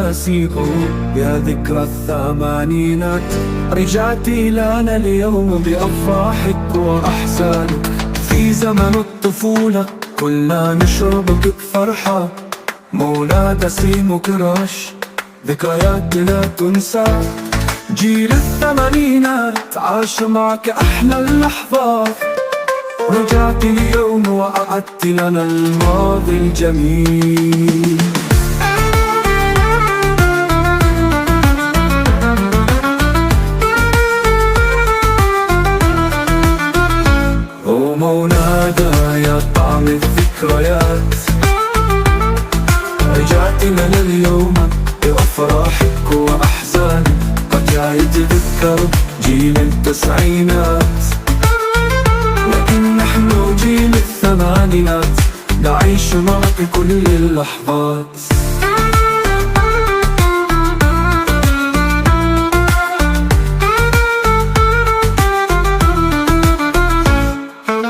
ناسيه يا ذكرى الثمانينات. رجعتي لنا اليوم بأفراحك وأحزانك. في زمن الطفولة كنا نشربك بفرحة، مولى سيم كراش ذكريات لا تنسى. جيل الثمانينات عاش معك أحلى اللحظات. رجعت اليوم وأعدت لنا الماضي الجميل. ومنادى يا طعم الذكريات. رجعت لنا اليوم بأفراحك وأحزانك. قد يتذكر جيل التسعينات، لكن نحن جيل الثمانينات نعيش معك كل اللحظات.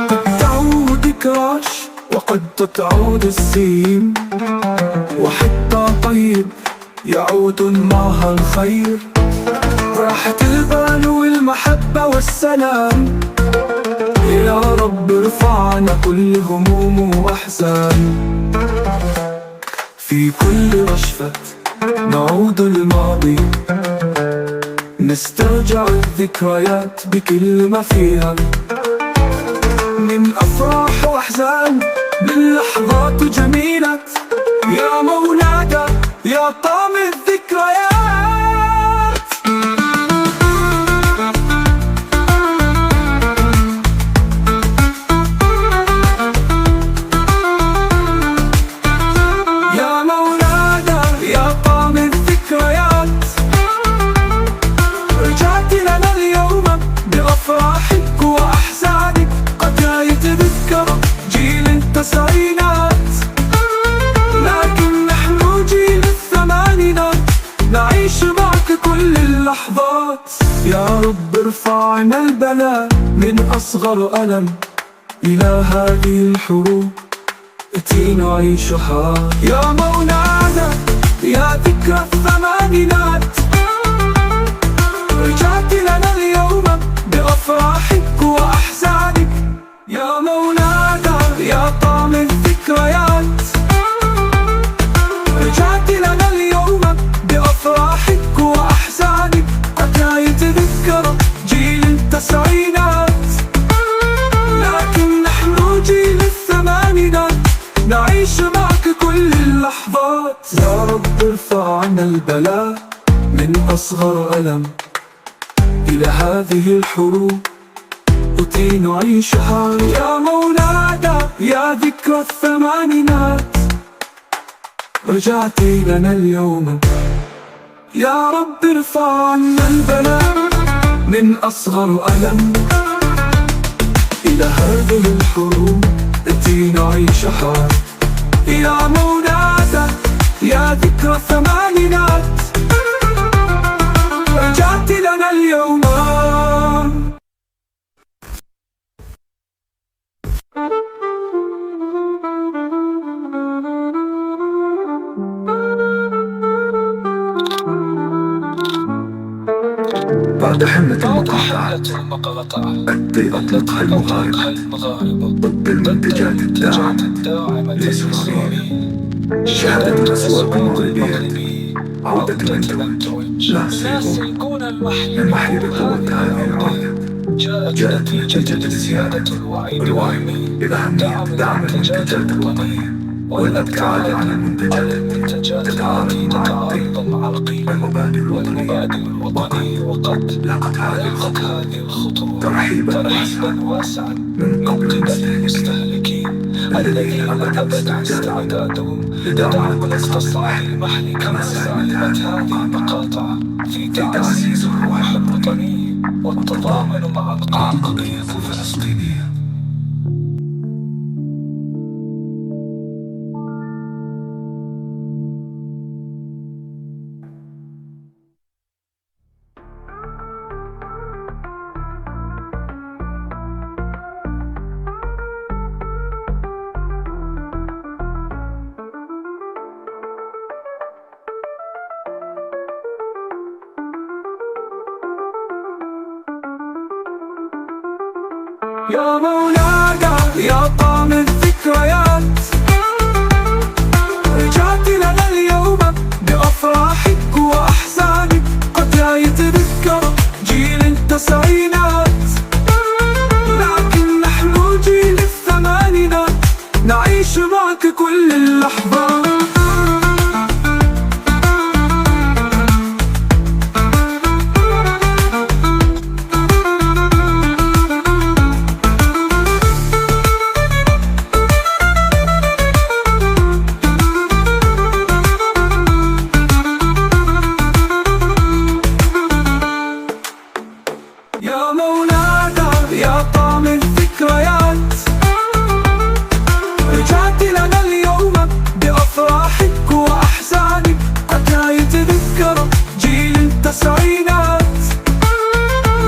قد تعود كراش وقد تعود السيم، وحتى طيب يعود معها الخير. راحة البال والمحبة والسلام. يا رب ارفع عنا كل هموم وأحزان. في كل رشفة نعود الماضي، نسترجع الذكريات بكل ما فيها من أفراح وأحزان، من لحظات جميلة. يا مولانا يا طعم الذكريات. يا مولانا يا طعم الذكريات. رجعت لنا اليوم بأفراحك وأحزانك. قد يتذكر جيل التسعينات، لكن نحن جيل الثمانينات نعيش معك كل اللحظات. يا رب ارفع عنا البلاء من أصغر ألم إلى هذه الحروب التي نعيشها. يا مولانا يا ذكرى الثمانينات. رجعت لنا اليوم بأفراحك وأحزانك. يا مولانا يا طعم الذكريات. رجعت لنا اليوم بأفراحك وأحزانك. قد يتذكر جيل التسعينات، لكن نحن جيل الثمانينات نعيش معك كل اللحظات. يا رب ارفع عنا البلاء من أصغر ألم إلى هذه الحروب التي نعيشها. يا مولانا يا ذكرى الثمانينات. رجعت لنا اليوم. يا رب ارفع عنا البلاء من أصغر ألم إلى هذه الحروب التي نعيشها. يا مولانا يا ذكرى الثمانينات. رجعت لنا اليوم. بعد حملة المقاطعة التي أطلقها المغاربة ضد المنتجات الداعمة لإسرائيل، شهدت الأسواق المغربية عودة من توج لا سيكون المحي بقوة هذه العودة. جاءت نتيجة زيادة الوعي بأهمية دعم المنتجات الوطنية والابتعاد عن المنتجات التي تتعارض مع القيم والمبادئ الوطنية. وقد لقت هذه الخطوة ترحيبا واسعا من قبل المستهلكين الذين أبدت استعدادهم لدعم الاستصلاح المحلي. كما ساهمت هذه المقاطعة في تعزيز الروح الوطنية والتضامن مع القضية الفلسطينية. يا مولانا يا طعم الذكريات، رجعت لنا اليوم بأفراحك وأحزانك، قد لا يتذكر جيل التسعينات، لكن نحن جيل الثمانينات نعيش معك كل اللحظات. يا مولانا يا طعم الذكريات، رجعت لنا اليوم بأفراحك وأحزانك، قد لا يتذكر جيل التسعينات،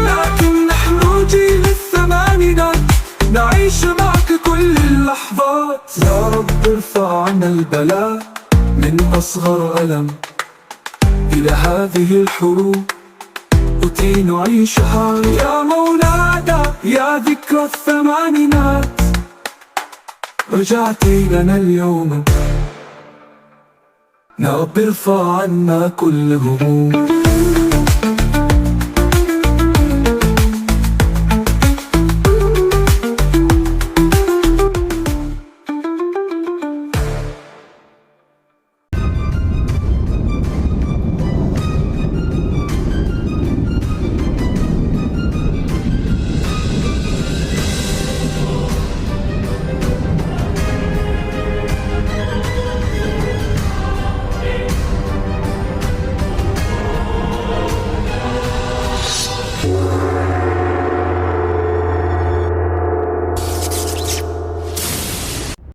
لكن نحن جيل الثمانينات نعيش معك كل اللحظات. يا رب ارفع عنا البلاء من أصغر ألم إلى هذه الحروب وتي نعيشها. يا مولانا يا ذكرى الثمانينات، رجعتي لنا اليوم، يا رب ارفع عنا كل هموم.